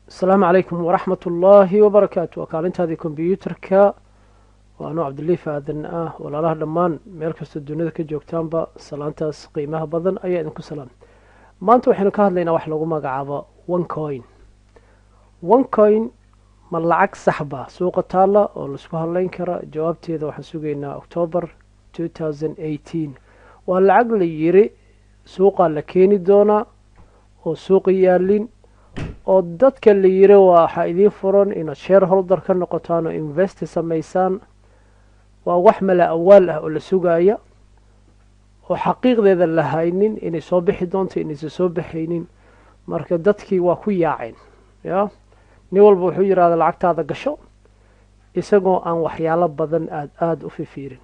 السلام عليكم ورحمة الله وبركاته. وكالنت هذه كمبيوترka waanu cabdiliif aadan ah walaalaha dhammaan meel kasta dunida ka joogtaanba salaantaas qiimaha badan ayaa idinku salaam. maanta waxaynu ka hadlaynaa wax lagu magacaabo one coin ma lacag saxba suuqa taala oo laisku hadlayn kara? jawaabteeda waxaan sugaynaa October 2018. waa lacag la yiri suuqa la keeni doona oo suuqa yaalin oo dadka la yiri waxa idin furan inaad shareholder ka noqotaan oo invest samaysaan. waa wax mala awaal ah oo la sugaya oo xaqiiqdeeda la haynin inay soo bixi doonto inaysan soo baxaynin. marka dadkii waa ku yaaceen nin walba wuxuu yiraahdaa lacagtaada gasho isagoo aan waxyaalo badan aad u fiirin.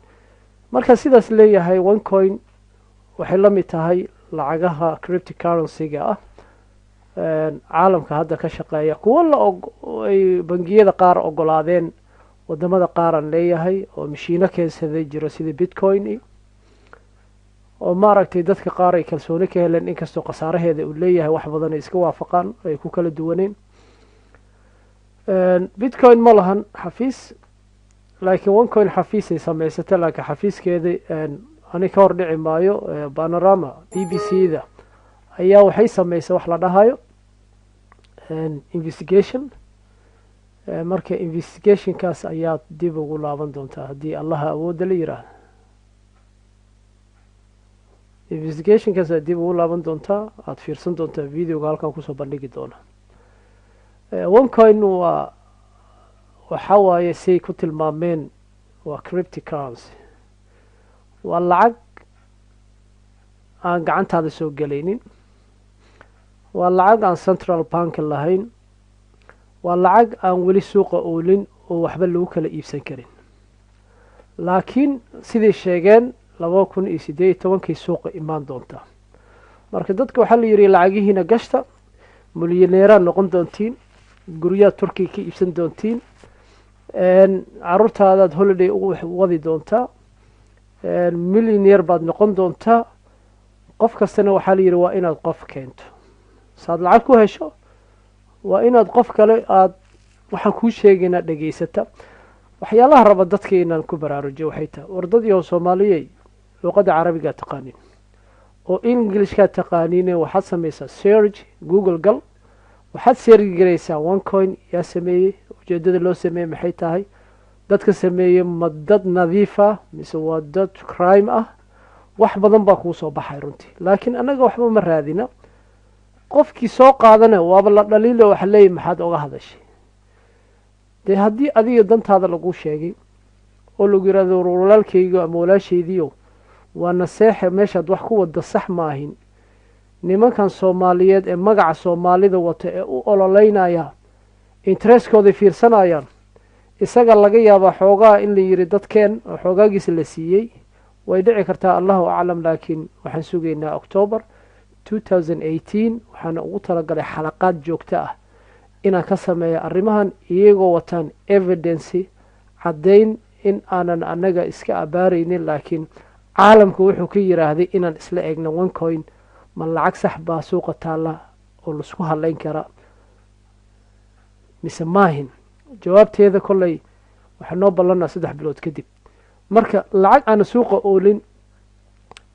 marka sidaas leeyahay one coin waxay la mid tahay lacagaha cryptocurrency-ga ah caalamka hadda ka shaqeeya kuwa ay bangiyada qaar ogolaadeen wadamada qaaran leeyahay oo mashiino keensaday jiro sida bitcoin oo maaragtay dadka qaar ay kalsooni ka heleen inkastoo khasaaraheeda uu leeyahay wax badan ay iska waafaqaan ay ku kala duwaneen. bitcoin ma lahan xafiis laakiin one coin xafiis ay samaysatay laakiin xafiiskeeda ani ka hor dhici maayo. panorama BBC-da ayaa waxay samaysay wax la dhahayo investigation. marka investigationkaas ayaad dib ugu laaban doontaa haddii allaha awoodda la yiraahdo. investigationkaas aad dib ugu laaban doontaa aada fiirsan doontaa videoga halkan kusoo bandhigi doona. one coin waxa waaye say ku tilmaameen waa cryptocurrency. waa lacag aan gacantaada soo gelaynin. waa lacag aan central bank lahayn. waa lacag aan weli suuqa oolin oo waxba lagu kala iibsan karin. laakiin siday sheegeen 2018 suuqa imaan doontaa. marka dadka waxaa la yiri lacagihiina gashta milyaneera noqon doontiin guryaha Turkiga ka iibsan doontiin caruurtaadaad holiday ugu wadi doontaa millionaire baad noqon doontaa. qof kastana waxaa la yiri waa inaad qof keento saad lacag ku hesho waa inaad qof kale aad waxaan kuu sheegaynaa dhageysata. waxyaalaha raba dadka inaan ku baraarujiyo waxay tahay wardadii Soomaaliyeed luqadda carabiga taqaanin oo Englishka taqaanin waxaad samaysaa search Google gal waxaad search garaysaa one coin yaa sameeyay ujeedada loo sameeyay maxay tahay dadka sameeyay ma dad nadiif ah mise waa dad crime ah. wax badan baa kuu soo baxay runtii laakiin anaga waxba ma raadina. qofkii soo qaadana waaba la dhaliilo wax leeyahay maxaad oga hadashay de haddii adiga dantaada lagu sheegay oo lagu yiraahdo walaalkayga ama walaashaydiyo waa naseexa meeshaad wax ku wada sax ma ahin. nimankan Soomaaliyeed ee magaca Soomaalida wata ee u ololeynaya interestkooda fiirsanayaan isaga laga yaabaa xoogaa in la yiri dadkeen xoogaagiisa la siiyay way dhici kartaa Allahu a'lam. laakiin waxaan sugaynaa October 2018 waxaana ugu talagalay xalaqaad joogto ah inaan ka sameeyo arrimahan iyagoo wataan evidence caddayn in aanan anaga iska abaaraynin. laakiin caalamku wuxuu ka yiraahday inaan isla eegno one coin ma lacag sax baa suuqa taala oo la isku hadlayn kara mise maahin. jawaabteeda kolley waxaa noo ballanaa 3 bilood kadib. marka lacag aan suuqa oolin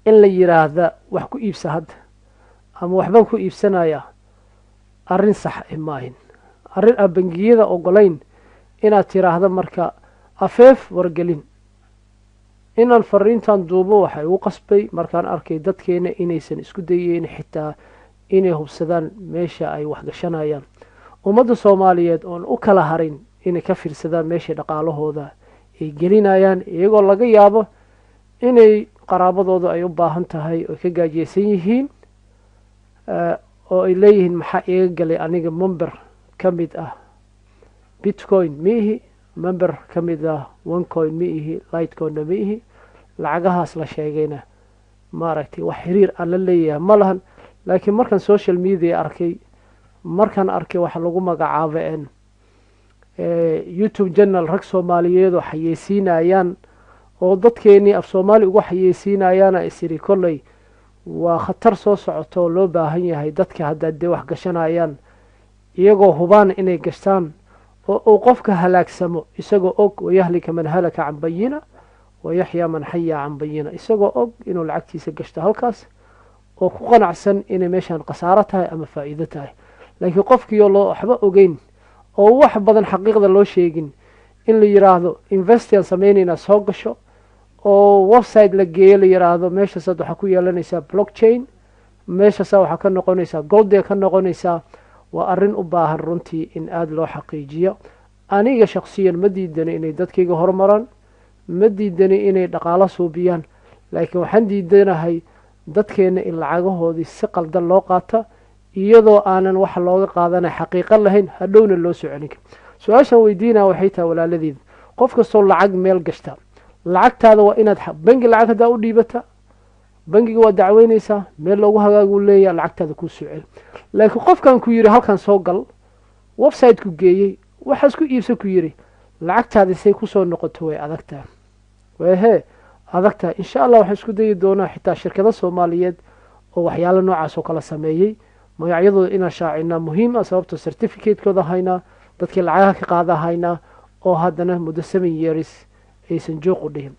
in la yiraahdo wax ku iibsa hadda ama waxbaan ku iibsanaya arrin sax ah maahin. arrin aan bangiyada ogolayn inaad tiraahdo marka afeef wargelin inaan fariintan duubo waxay u qasbay markaan arkay dadkeena inaysan isku dayeen xitaa inay hubsadaan meesha ay wax gashanayaan. ummadda Soomaaliyeed oon u kala harin inay ka fiirsadaan meesha dhaqaalahooda ay gelinayaan iyagoo laga yaabo inay qaraabadooda ay u baahan tahay oo ka gaajeysan yihiin oo ay leeyihiin maxaa iga galay aniga member ka mid ah bitcoin miihi member ka mid ah one coin miihi litecoin miihi. lacagahaas la sheegayna maaragtay wax xiriir aan la leeyahay ma lahan. laakiin markaan social media arkay waxa lagu magacaabo YouTube channel rag Soomaaliyeed oo xayeysiinayaan oo dadkeeni af Soomaali ugu xayeysiinayaan isiri kolley waa khatar soo socoto loo baahan yahay dadka hadda wax gashanayaan iyagoo hubaan inay gashtaan oo uu qofka halaagsamo isagoo og wayahlika man halaka can bayina wayaxyaa man xayaa can bayina isagoo og inuu lacagtiisa gashto halkaas oo ku qanacsan inay meeshaan khasaaro tahay ama faa'iido tahay laakiin qofkiioo loo waxba ogeyn oo wax badan xaqiiqda loo sheegin in la yidhaahdo investian samaynaynaa soo gasho oo website la geeyo la yidhaahdo meeshaasaad waxaa ku yeelanaysaa blockchain meeshaasaa waxaa ka noqonaysaa goldia ka noqonaysaa waa arrin u baahan runtii in aada loo xaqiijiyo aniga shaksiyan ma diidani inay dadkayga horumaraan ma diidani inay dhaqaalo suubiyaan laakiin waxaan diidanahay dadkeenna in lacagahoodii si qaldan loo qaata iyadoo aanan waxa looga qaadanay xaqiiqo lahayn hadhowna loo soo celin karin su-aashaan weydiinaa waxay tahay walaaladeeda qof kastoo lacag meel gashta lacagtaada waa inaad bangi lacag haddaa u dhiibata bangiga waa dacweynaysaa meel loogu hagaaguu leeyaha lacagtaada kuu soo celi laakiin qofkan ku yidhi halkan soo gal website-ku geeyey waxaas ku iibsa ku yidhi lacagtaadi say kusoo noqoto way adagtaha wehee adagtaha insha allah waxaan isku dayi doonaa xitaa shirkado soomaaliyeed oo waxyaalo noocaas oo kala sameeyey magacyadooda inaan shaacinaa muhiim ah sababto certificate-kooda haynaa dadkii lacagaha ka qaada haynaa oo haddana muddo 7 years aysan jooq u dhihin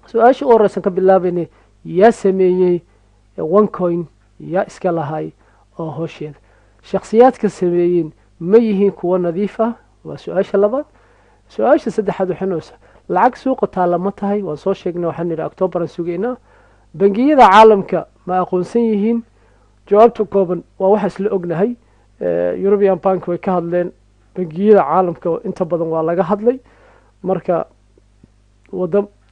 su-aasha u horeysan ka bilaabayna yaa sameeyey onecoin yaa iska lahay oo hoosheeda shakhsiyaadka sameeyin ma yihiin kuwo nadiif ah waa su-aasha labaad su-aasha saddexaad waxaynoosa lacag suuqa taalla ma tahay waan soo sheegnay waxaan nidhi octoobaran sugaynaa bangiyada caalamka ma aqoonsan yihiin jawaabta kooban waa waxa isla ognahay european bank way ka hadleen bangiyada caalamka inta badan waa laga hadlay marka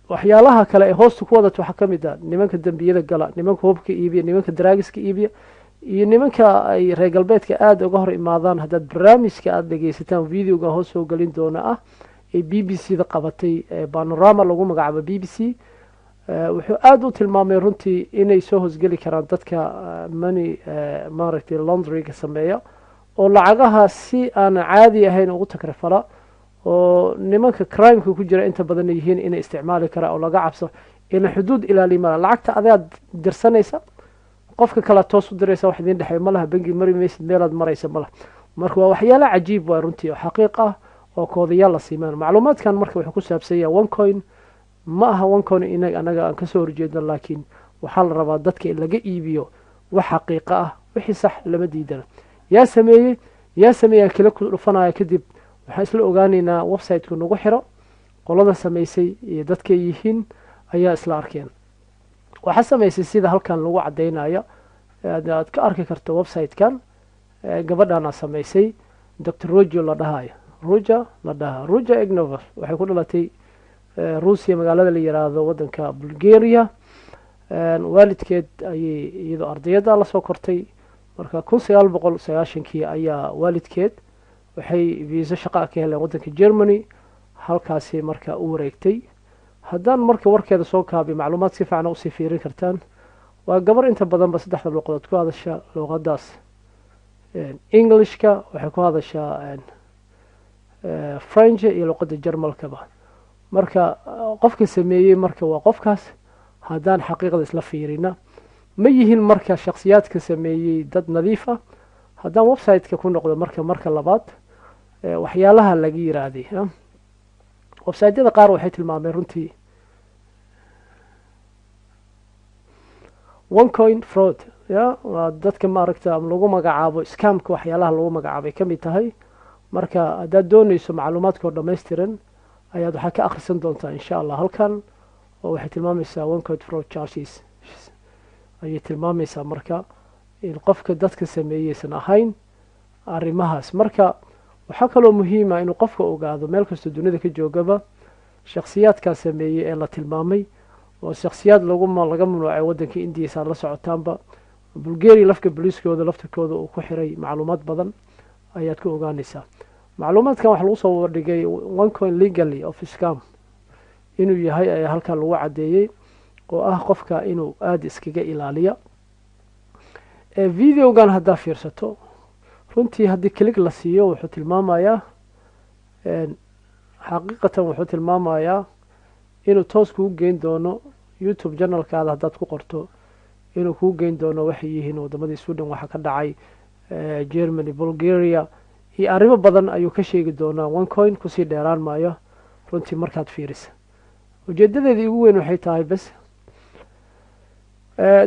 waxyaalaha kale ee hoosta ku wadato waxaa ka mid ah nimanka dembiyada gala nimanka hubka iibiya nimanka daraagiska iibiya iyo nimanka ay reer galbeedka aada uga hor imaadaan haddaad barnaamijka aada dhegeysataan videoga hoos soo gelin doona ah ee b b c da qabatay panorama lagu magacaabo b b c wuxuu aada u tilmaamay runtii inay soo hoosgeli karaan dadka money maaragtay laundryga sameeya oo lacagaha si aan caadi ahayn ugu takrifala oo nimanka crimeka ku jira inta badan yihiin inay isticmaali karaan oo laga cabso ina xuduud ilaalimala lacagta adaad dirsanaysa qofka kale toos u diraysa wax idin dhexeey malaha bangi mari maysid meelaad maraysa malaha marka waa waxyaalo cajiib waa runtii oo xaqiiq ah oo koodayaal la siimaan macluumaadkan marka wuxuu ku saabsan yahay onecoin ma aha onecoin anaga aan kasoo horjeedno laakiin waxaa la rabaa dadka in laga iibiyo wax xaqiiqo ah wixii sax lama diidana yaa sameeyaa kala ku dhufanaya kadib waxaan isla ogaanaynaa website-ku nagu xiro qolada samaysay iyo dadkay yihiin ayaa isla arkeen waxaa samaysay sida halkan lagu cadaynayo aad ka arki karto website-kan gabadhaana samaysay dr rojo la dhahayo ruja egnova waxay ku dhalatay ruusiya magaalada la yiraahdo wadanka bulgaria waalidkeed ayay iyadoo ardayada lasoo kortay marka 1990kii ayaa waalidkeed waxay viisa shaqa ka heleen wadanka Germany halkaasi marka u wareegtay haddaan marka warkeeda soo kaabi macluumaad si fiican u sii fiirin kartaan waa gabar inta badan ba saddexda luqadood ku hadasha luqadaas Englishka waxay ku hadashaa French iyo luqada Jarmalkaba marka qofka sameeyay marka waa qofkaas haddaan xaqiiqada isla fiirina ma yihiin marka shakhsiyaadka sameeyay dad nadiif ah haddaan website-ka ku noqdo marka labaad waxyaalaha laga yiraahday website-yada qaar waxay tilmaameen runtii onecoin fraud waa dadka maaragta lagu magacaabo scamka waxyaalaha lagu magacaabay ka mid tahay marka haddaad doonayso macluumaadkoo dhammaystiran ayaad waxaa ka akhrisan doontaa insha allah halkan oo waxay tilmaamaysaa onecoin fraud charges ayay tilmaamaysaa marka in qofka dadka sameeyeysan ahayn arrimahaas marka waxaa kaloo muhiima inuu qofka ogaado meel kastoo dunida ka joogaba shakhsiyaadkaa sameeyey ee la tilmaamay oo shakhsiyaad laga mamnuucay waddanka indiya la socotaanba bulgaria lafka booliiskooda laftirkooda uu ku xiray macluumaad badan ayaad ku ogaanaysaa macluumaadkan waxaa lagu soo wardhigay onecoin legally of scam inuu yahay ayaa halkan lagu caddeeyey oo ah qofka inuu aada iskaga ilaaliya videogan haddaa fiirsato runtii haddii click la siiyo wuxuu tilmaamayaa xaqiiqatan wuxuu tilmaamayaa inuu toos kuu geyn doono youtube channelkaada haddaad ku qorto inuu kuu geyn doono waxay yihiin wadamadii Sweden waxa ka dhacay Germany Bulgaria iyo arrimo badan ayuu ka sheegi doonaa onecoin kusii dheeraan maayo runtii markaad fiirisa ujeedadeedii ugu weyn waxay tahay bas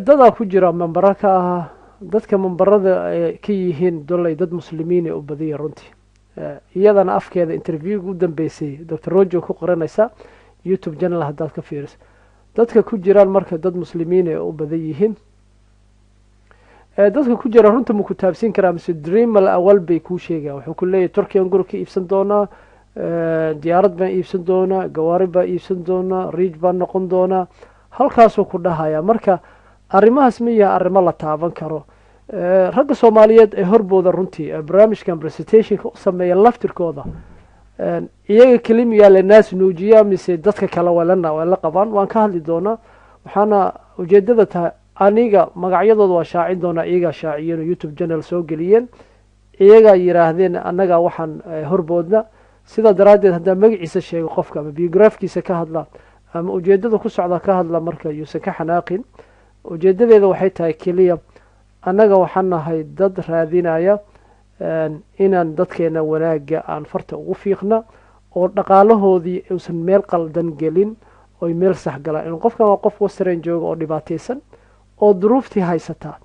dadaa ku jira membara ka ahaa dadka membarada ay ka yihiin dolay dad muslimiin ee u badiya runtii iyadana afkeeda interviewga u dambeysay dr rojo ku qoranaysa youtube channel haddaad ka fiiriso dadka ku jiraan marka dad muslimiin ee u badan yihiin dadka ku jira runta ma ku taabsin karaa mise dreamal awal bay kuu sheegaan wuxuu ku leeyahay turkiyan guri ka iibsan doonaa diyaarad baan iibsan doonaa gawaari baan iibsan doonaa riij baan noqon doonaa halkaasuu ku dhahayaa marka arrimahaas ma yaha arrimo la taaban karo ragga soomaaliyeed ee horbooda runtii barnaamijkan presentationka u sameeya laftirkooda iyaga kelimiyaa la naas nuujiyaa mise dadka kale waa la qabaan waan ka hadli doonaa waxaana ujeedada tahay aniga magacyadooda waa shaacin doonaa iyagaa shaaciyeen oo youtube channel soo geliyeen iyagaa yiraahdeen annagaa waxaan horboodna sidaa daraaddeed haddaa magaciisa sheego qofka ama biografkiisa ka hadla ama ujeedada ku socda ka hadla marka yuusan ka xanaaqin ujeedadeeda waxay tahay keliya annaga waxaan nahay dad raadinaya inaan dadkeena wanaaga aan farta ugu fiiqna oo dhaqaalahoodii uusan meel qaldan gelin oy meel sax galaan in qofkan waa qof western jooga oo dhibaataysan oo duruuftii haysataa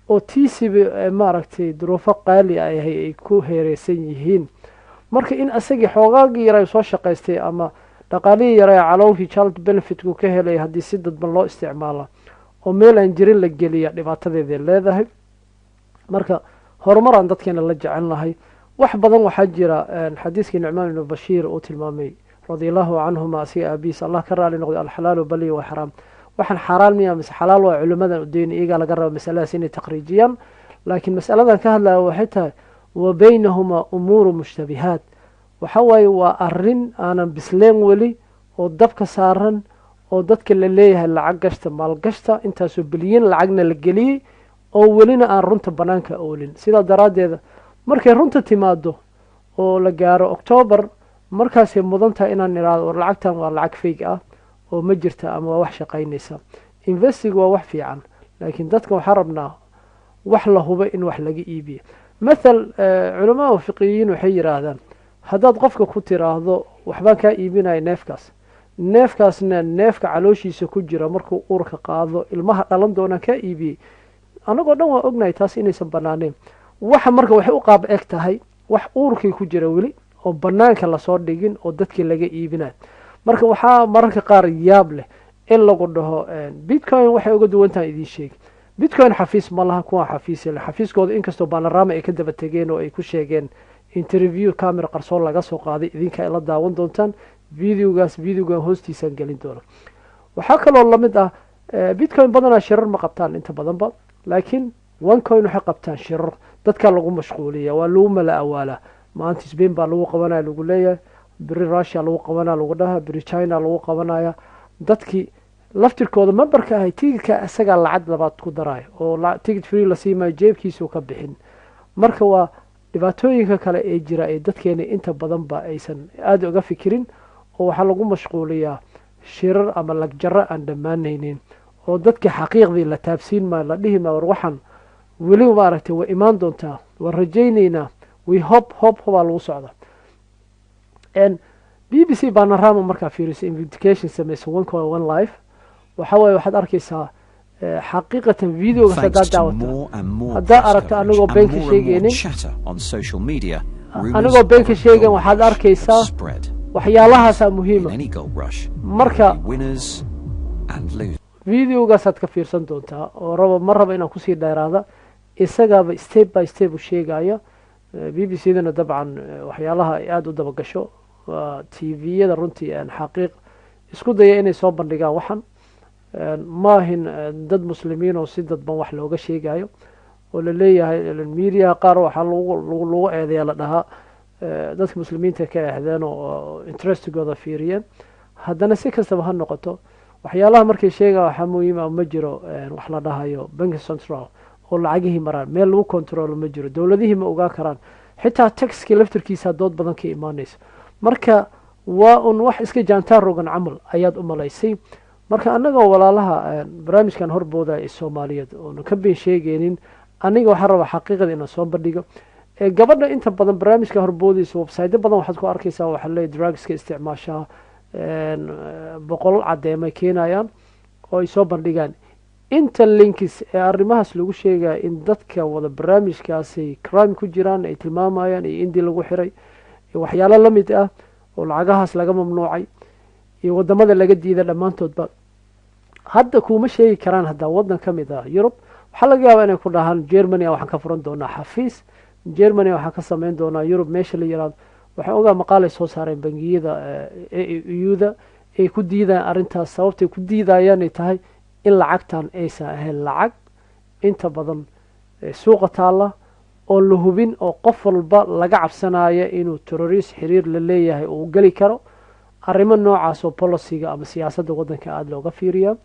oo tiisiba maaragtay duruufo qaali ahay ay ku heereysan yihiin marka in asagii xoogaagii yaray soo shaqaystay ama dhaqaalihii yaray calowhii child benefitku ka helay haddii si dadban loo isticmaala oo meel aan jirin la geliya dhibaatadeeday leedahay marka horumaraan dadkeena la jecel lahay wax badan waxaa jira xadiiskii nucmaan ibnu bashiir uu tilmaamay radiallahu canhuma asiga aabihiis allah ka raali noqday alxalaalu baliy wa xaraam waxaan xaaraan miya mise xalaal waa culimadan udayn iyagaa laga raba masaladaas inay taqriijiyaan laakiin masaladan ka hadlaya waxay tahay wa baynahumaa umuuru mushtabihaat waxa waaye waa arrin aanan bisleen weli oo dabka saaran oo dadka la leeyahay lacag gashta maalgashta intaasoo bilyan lacagna la geliyey oo welina aan runta banaanka oolin sidaa daraaddeeda markay runta timaado oo la gaaro octoobar markaasay mudan tahay inaan idhaahdo war lacagtan waa lacag fayg ah oo ma jirta ama waa wax shaqaynaysa investig waa wax fiican laakiin dadka waxaa rabnaa wax la huba in wax laga iibiya mathal culamaa fiqiyiin waxay yidhaahdaan haddaad qofka ku tiraahdo waxbaan kaa iibinaya neefkaasna neefka calooshiisa ku jira markuu uurka qaado ilmaha dhalan doonaan kaa iibiyey annagoo dhan waa ognahay taas inaysan banaanayn waxa marka waxay u qaab eg tahay wax uurkii ku jira weli oo banaanka lasoo dhigin oo dadkii laga iibinayo marka waxaa mararka qaar yaab leh in lagu dhaho bitcoin waxay uga duwan tahay idiin sheegi bitcoin xafiis ma laha kuwaa xafiis le xafiiskooda inkastoo baanaraama ay ka daba tegeen oo ay ku sheegeen interview camera qarsoon laga soo qaaday idinka ay la daawan doontaan videogan hoostiisaan gelin doona waxaa kaloo lamid ah bitcoin badanaa shirar ma qabtaan inta badanba laakiin onecoin waxay qabtaan shirar dadkaa lagu mashquuliya waa lagu mala awaalaa maanta spain baa lagu qabanaya lagu leeyahay beri russia lagu qabanaya lagu dhaha beri china lagu qabanaya dadkii laftirkooda memberka ahay tigidka isagaa lacag labaad ku daraayo oo tigid free la siimayo jeebkiisuu ka bixin marka waa dhibaatooyinka kale ee jira ee dadkeena inta badanba aysan aada uga fikirin oo waxaa lagu mashquuliyaa shirar ama lagjaro aan dhammaanaynin oo dadkii xaqiiqdii la taabsiin maayo la dhihi maayo war waxaan weli maaragtay way imaan doontaa waan rajaynaynaa we hobaa lagu socda b b c baanarama markaa fiirisa investigation samaysa one life waxa waaye waxaad arkaysaa xaqiiqatan videogas haddaad daawato haddaa aragto anigoo been ka sheegaynin anigoo been ka sheegan waxaad arkaysaa waxyaalahaasaa muhiima marka videogaasaad ka fiirsan doontaa oo ma raba inaan kusii dheeraada isagaaba step by step u sheegaya b b c dana dabcan waxyaalaha ay aada u dabagasho waa t v-yada runtii xaqiiq isku daya inay soo bandhigaan waxan maahin dad muslimiin oo si dadban wax looga sheegayo oo laleeyahay mediaha qaar waxaa lagu eedeya la dhahaa dadka muslimiinta ka ehdeen oo interestigooda fiiriyeen haddana si kastaba ha noqoto waxyaalaha markay sheegaan waxaa muhiima ma jiro wax la dhahayo bank central oo lacagihii maraan meel lagu controlo ma jiro dowladihii ma ogaan karaan xitaa taxkii laftirkiisa dood badan ka imaanaysa marka waa un wax iska jaantaan rogan camal ayaad u malaysay marka annagoo walaalaha barnaamijkan horbooda ee soomaaliyeed oonu ka been sheegaynin aniga waxaa rabaa xaqiiqada inaan soo bandhigo gabadha inta badan barnaamijka horboodaysa website badan waxaad ku arkaysaa waxaa leeyahay drugska isticmaashaa boqol cadeemay keenayaan oo ay soo bandhigaan inta linkis ee arrimahaas lagu sheegaya in dadka wada barnaamijkaasi crime ku jiraan ay tilmaamayaan iyo indii lagu xiray iyo waxyaalo la mid ah oo lacagahaas laga mamnuucay iyo wadamada laga diiday dhammaantoodba hadda kuuma sheegi karaan haddaa waddan ka mid ah yurub waxaa laga yaabaa inay ku dhahaan germany waxaan ka furan doonaa xafiis germany waxaan ka samayn doonaa yurub meesha la yiraahdo waxaan ogaa maqaalay soo saareen bangiyada euda ay ku diidayaan arrintaas sababtay ku diidayaanay tahay in lacagtan aysan ahayn lacag inta badan suuqa taalla oo la hubin oo qof walba laga cabsanaya inuu terrorist xiriir la leeyahay uu geli karo arrimo noocaas oo policyga ama siyaasadda waddanka aada looga fiiriyaa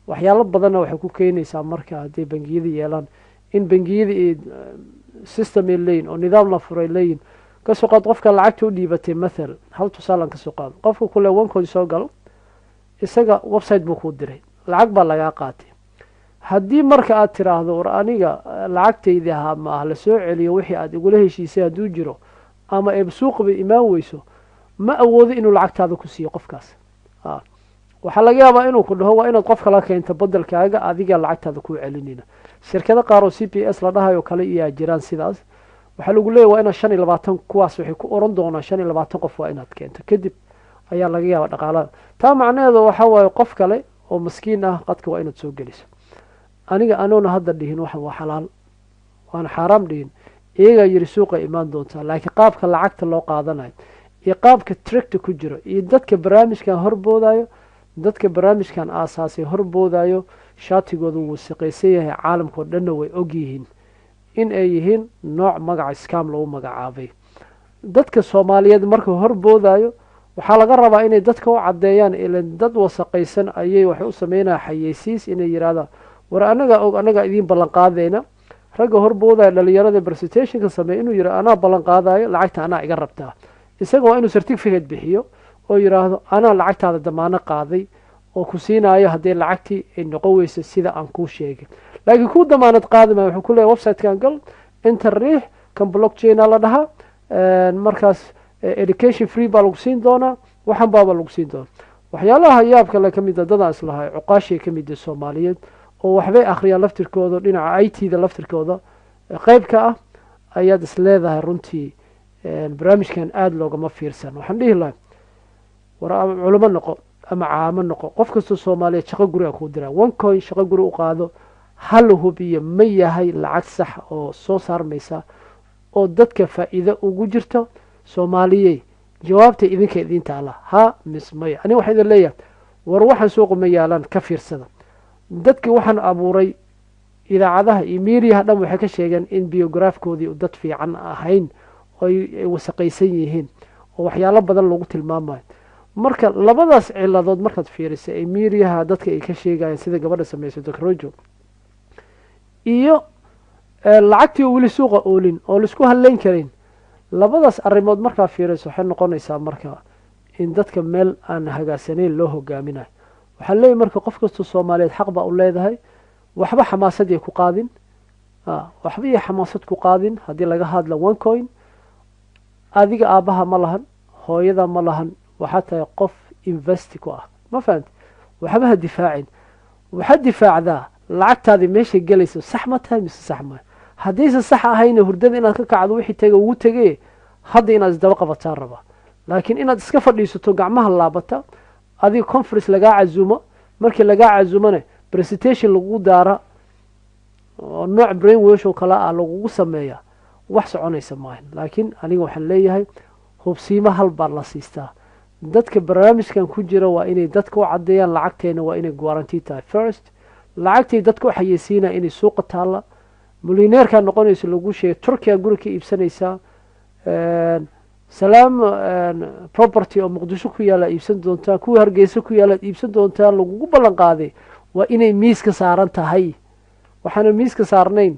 waxyaalo badanna waxay ku keenaysaa marka hadday bangiyada yeelaan in bangiyada system ay leeyihin oo nidaam la furay leeyihin kasoo qaad qofka lacagta u dhiibatay mathal hal tusaalan kasoo qaado qofka kule wankoodi soo galo isaga website buu kuu diray lacag baa lagaa qaatay haddii marka aad tiraahdo war aniga lacagtaydi ahaa ma ah la soo celiyo wixii aad igula heshiisay hadduu jiro ama eeb suuqba imaan weyso ma awoodo inuu lacagtaada ku siiyo qofkaas waxaa laga yaabaa inuu ku dhaho waa inaad qof kala keento bedelkaaga adiga lacagtaada kuu celinina shirkado qaar oo CPS la dhahayo kale iyaa jiraan sidaas waxaa lagu leeyahay waa inaad 25 kuwaas waxay ku oran doonaa 25 qof waa inaad keento kadib ayaa laga yaabaa dhaqaalaha taa macnaheedu waxa waaye qof kale oo maskiin ah qadka waa inaad soo geliso aniga anoona hadda dhihin waxan waa xalaal waana xaaraam dhihin iyagaa yiri suuqa imaan doontaa laakiin qaabka lacagta loo qaadanayo iyo qaabka tricta ku jiro iyo dadka barnaamijkan horboodayo dadka barnaamijkan aasaasay horboodayo shaatigooda wuu shaqaysan yahay caalamkao dhanna way ogyihiin in ay yihiin nooc magaca scam lagu magacaabay dadka soomaaliyeed markuu horboodayo waxaa laga rabaa inay dadka u caddeeyaan ilan dad wasaqaysan ayay waxay u sameynaya xayeysiis inay yidhahdaan war anaga idiin ballan qaadayna ragga horboodaya dhalinyarada presentationka sameeya inuu yidhahdo anaa ballan qaadayo lacagta anaa iga rabtaa isaga waa inuu certificate bixiyo oo yidhaahdo anaa lacagtaada damaano qaaday oo ku siinayo haddii lacagtii ay noqon weyso sida aan kuu sheegay laakiin kuu damaanad qaadi maayo wuxuu ku leeyahay website-kan gal inta riix kan blockchain la dhahaa markaas education free baa lagu siin doonaa waxan baaba lagu siin doonaa waxyaalaha yaabka le ka mid a dadaan islahay cuqaashay ka mid ah soomaaliyeed oo waxbay akhriyaan laftirkooda dhinaca IT-da laftirkooda qayb ka ah ayaad is leedahay runtii barnaamijkan aada loogama fiirsan waxaan dhihi lahay war ama culimo noqo ama caamo noqo qof kastoo soomaaliyeed shaqo guriga kuu diraa one coin shaqo guri u qaado hal hubiyo ma yahay lacag sax oo soo saarmaysa oo dadka faa'iido ugu jirto soomaaliyey jawaabta idinka idin taala ha mismaya ani waxaan idin leeyahay war waxaan suuqa ma yaalaan ka fiirsada dadkii waxaan abuuray idaacadaha iyo miiriyaha dhan waxay ka sheegeen in biografkoodii dad fiican ahayn oo ay wasaqaysan yihiin oo waxyaalo badan lagu tilmaamayo marka labadaas ciladood markaad fiiriso ee miiriyaha dadka ay ka sheegayaan sida gabadha sameysay Dr. iyo lacagtii weli suuqa oolin oo laisku haleyn karin labadaas arrimood markaa fiiriso waxay noqonaysaa marka in dadka meel aan hagaasanayn loo hogaaminayo waxaa leeyahay marka qof kastoo Soomaaliyeed xaq baa u leedahay waxba xamaasad ay ku qaadin waxba iyo xamaasad ku qaadin haddii laga hadla one coin adiga aabaha ma lahan hooyada ma lahan waxaa tahay qof investi ku ah ma fahamti waxba ha difaacin waxaad difaacdaa lacagtaadii meeshay gelayso sax ma tahay mise sax ma haddaysan sax ahayna hurdada inaad ka kacdo wixii taga ugu tegee hadda inaad isdaba qabataan rabaa laakiin inaad iska fadhiisato gacmaha laabata adiga conference lagaa cazumo markii lagaa cazumona presentation lagugu daara oo nooc brain wash oo kale ah lagugu sameeya wax soconaysa maahan laakiin aniga waxaan leeyahay hubsiimo hal baa la siistaa dadka barnaamijkan ku jira waa inay dadka u caddeeyaan lacagteena waa inay guarantee tahay first lacagtay dadka u xayeysiinaa inay suuqa taalla milyaneerkaa noqonayso lagu sheegay turkiya guri ka iibsanaysaa salaam property oo muqdisho ku yaala iibsan doontaa kuwa hargeysa ku yaala iibsan doontaa lagugu ballan qaaday waa inay miiska saaran tahay waxaana miiska saarnayn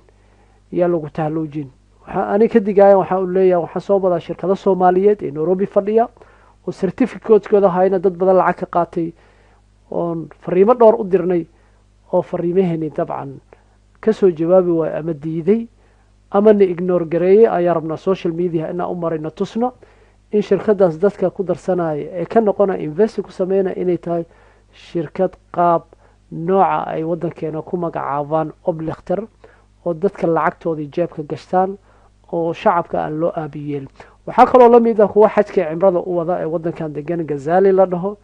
yaa lagu tahluujin ani ka digaya waxaan u leeyahay waxaan soo badaa shirkado Soomaaliyeed ee Nairobi fadhiya oo certificate-kooda hayna dad badan lacag ka qaatay oon fariimo dhowr u dirnay oo fariimaheeni dabcan ka soo jawaabi waay ama diiday ama na ignore gareeyey ayaa rabnaa social media inaan u marayno tusno in shirkadaas dadka ku darsanaya ee ka noqonaya investi ku sameynaya inay tahay shirkad qaab nooca ay waddankeena ku magacaabaan oblikhter oo dadka lacagtoodii jeebka gashtaan oo shacabka aan loo aabiyeel waxaa kaloo la mid ah kuwa xajka cimrada u wada ee waddankan degan gazali la dhaho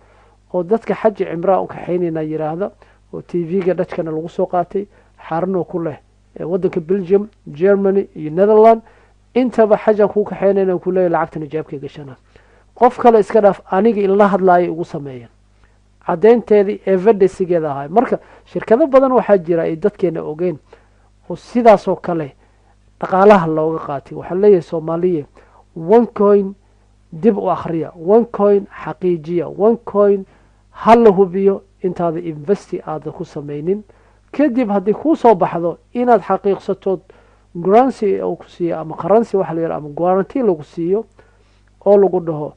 oo dadka xaji cimraa u kaxaynayna yiraahda oo tv-ga dhajkana lagu soo qaatay xaranoo ku leh waddanka belgium germany iyo netherland intaba xajan kuu kaxaynayna ku leeyahy lacagtana jeebkay gashana qof kale iska dhaaf aniga inla hadlaayay ugu sameeyeen caddeynteedii evidensigeeda ahay marka shirkado badan waxaa jira ay dadkeena ogeyn oo sidaasoo kale dhaqaalaha looga qaatay waxaa leeyahay soomaaliya one coin dib u akhriya one coin xaqiijiya one coin ha la hubiyo intaada investi aada ku samaynin kadib haddii kuu soo baxdo inaad xaqiiqsatood gurancy uu ku siiyo ama qarancy waxa la yidhaha ama guaranty lagu siiyo oo lagu dhaho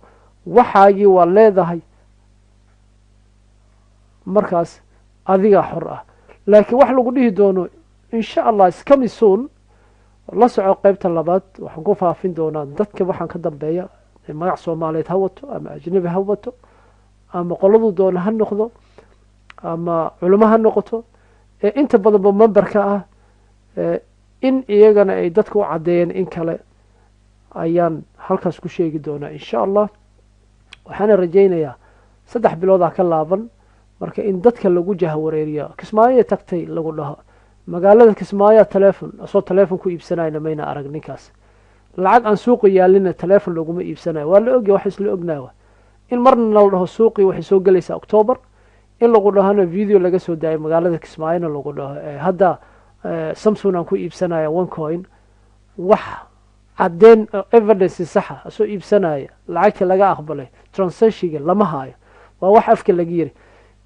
waxaagii waa leedahay markaas adigaa xor ah laakiin wax lagu dhihi doono insha allah iskami soon la soco qeybta labaad waxaan ku faafin doonaa dadka waxaan ka dambeeya magac soomaaliyeed ha wato ama ajnabi ha wato ama qoladu doona ha noqdo ama culimo ha noqoto ee inta badanba memberka ah in iyagana ay dadka u caddeeyeen in kale ayaan halkaas ku sheegi doonaa insha allah waxaana rajaynayaa 3 biloodaa ka laaban marka in dadka lagu jahawareeriyo kismaayo tagtay lagu dhaho magaalada kismaayo teleefon ku iibsanayna mayna arag ninkaas lacag aan suuqa yaalina teleefon laguma iibsanayo waa la ogyahay wax isla ognaawa in marna la dhaho suuqii waxay soo galaysaa october in lagu dhahana video laga soo daayay magaalada kismaayona lagu dhaho hadda samsung aan ku iibsanaya one coin wax caddeyn evidence saxa soo iibsanaya lacagta laga aqbalay transactionka lama haayo waa wax afka laga yiri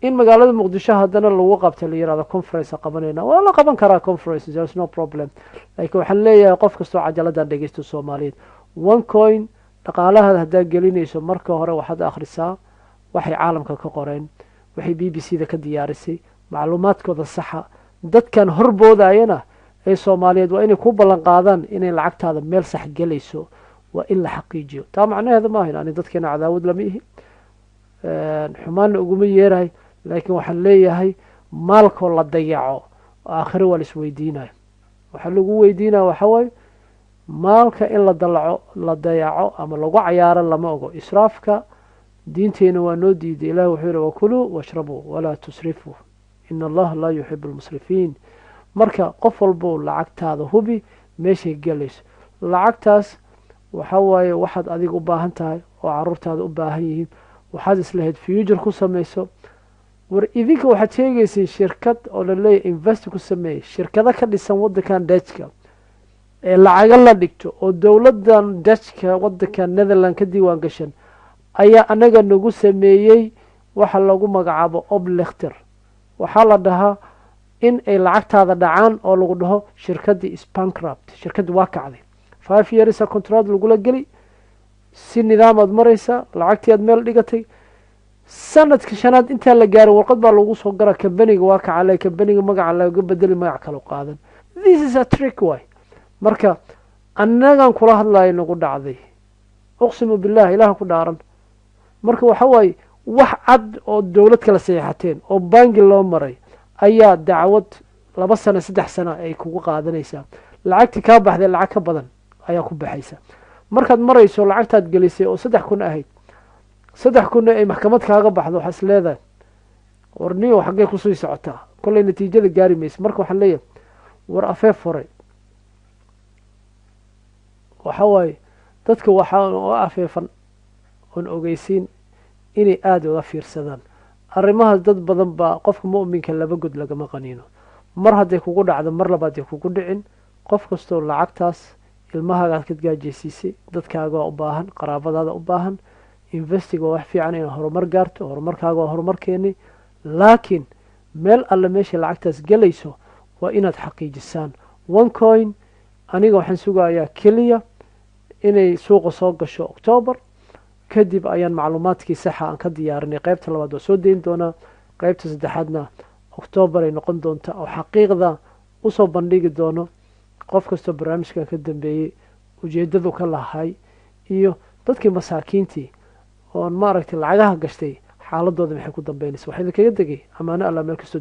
in magaalada muqdisho haddana lagu qabtay la yiraahdo conference qabanayna waa la qaban karaa conference there's no problem like waxaan leeyahay qof kastoo cajaladan dhegeysto Soomaaliyeed one coin dhaqaalaha hadda gelinayso marka hore waxaad akhrisaa waxay caalamka ka qoreen waxay BBC-da ka diyaarisay macluumaadkooda saxa dadkan horboodayana ee Soomaaliyeed waa inay ku ballan qaadaan inay lacagtaada meel sax galayso waa in la xaqiijiyo taa macnaheedu ma ahayn in dadkeena cadaawad lama yihi xumaan uguma yeeray laakiin waxaan leeyahay maalkoo la dayaco aakhiro waa la isweydiinayo waxaa lagu weydiinaya waxa waaye maalka in la dayaco ama lagu cayaaro lama ogo israafka diinteena waa noo diiday ilaahi wuxuu yidhi wakuluu washrabuu walaa tusrifuu ina allaha laa yuxibu almusrifiin marka qof walbo lacagtaada hubi meeshay galayso lacagtaas waxa waaye waxaad adiga u baahan tahay oo caruurtaada u baahan yihiin waxaad islahayd future ku samayso war idinka waxaad sheegaysiin shirkad oo la leeyahay invest ku sameeyay shirkado ka dhisan waddankan Dutchka ee lacaga la dhigto oo dowladdan Dutchka waddankan Netherlands ka diiwaan gashan ayaa anaga nagu sameeyay waxa lagu magacaabo oblikhter waxaa la dhahaa in ay lacagtaada dhacaan oo lagu dhaho shirkadii is bankrupt shirkadu waa kacday 5 years contract lagula geli si nidaamad maraysa lacagtii aad meel dhigatay sanadka shanaad inta la gaaro warqad baa lagu soo garaa company-ga waa kacalay company-ga magaca laga bedeli magac kale qaadan this is a trick way marka annagan kula hadlayo nagu dhacday uqsimu billaah ilaaha ku dhaaran marka waxa way wax cad oo dawlad kala saxateen oo bangi loo maray ayaa dacwad 2 sano 3 sano ay kugu qaadanaysaa lacagti ka baxday lacag ka badan ayaa ku baxaysa markaad marayso lacagtaad gelisay oo 3,000 ahayd 3,000 ay maxkamad kaaga baxdo waxa isleedahay warniyo xagee ku soo socotaa kulay natiijada gaari mayso marka waxaan leeyahay war afeef furay waxa way dadka waxa oo afeefan on ogeysiin inay aad uga fiirsadaan arrimaha dad badan baa qofka mu'minka laba god lagama qaniino mar haday kugu dhacdo mar labaad ay kugu dhicin qof kasto lacagtaas ilmahaaga ka gaajeysiisay dadkaaga u baahan qaraabadaada u baahan investiga wax fiican in horumar gaarto horumarkaaga waa horumarkeeni laakiin meel alla meesha lacagtaas galayso waa inaad xaqiijisaan one coin aniga waxaan sugayaa kaliya inay suuqa soo gasho October kadib ayaan macluumaadkii saxa aan ka diyaarinay qaybta labaad oo soo deyn doona qaybta saddexaadna October ay noqon doonta oo xaqiiqda u soo bandhigi doono qof kastoo barnaamijkan ka dambeeyey ujeedadu ka lahay iyo dadkii masaakiintii oon maaragtay lacagaha gashtay xaaladooda maxay ku dambeynaysa waxaa idinkaga degay ammaano alla meel kastoo